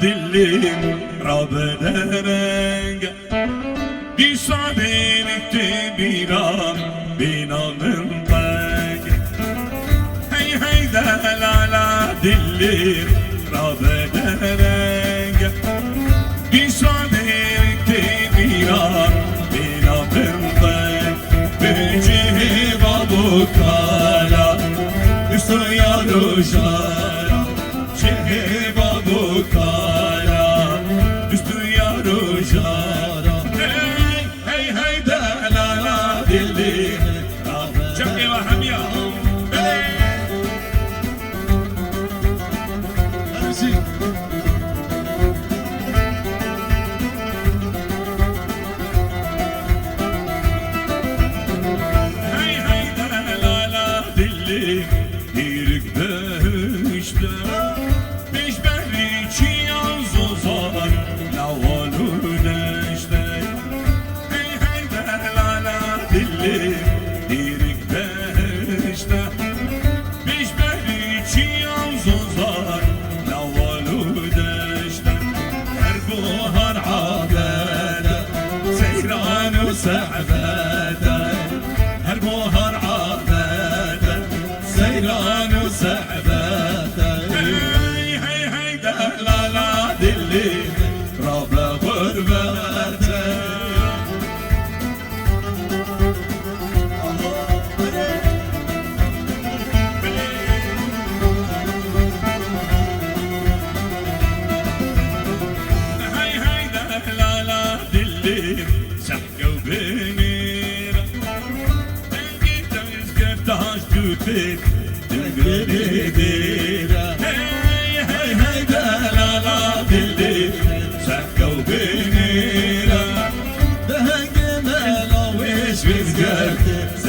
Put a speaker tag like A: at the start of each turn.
A: دلم را بدرنگ بی صادرت بیرام بینا من طنگ هی هی دلالا دلم را بدرنگ بی صادرت بیرام بینا من طنگ بجه بابو کالا سویا روشارا چه بابو کارا سویا روشارا هی هی هی دلالا دلی جمعی و همیا هی هی دلالا دلی Beş berri çiyaz uzar Lavalun işte Hey hey delala dilli Dirik beşte Beş berri çiyaz uzar Lavalun işte Her buhar abede Seyran sa'bede Her buhar abede Seyran sa'bede رب غربته هاي هاي دلالا دلي سحقوا بنيرة تنقي تنسكر تاش توتيت تنقلي ديرة هاي هاي هاي دلالا دلي سحقوا بنيرة دهنق ملاويش بزقرت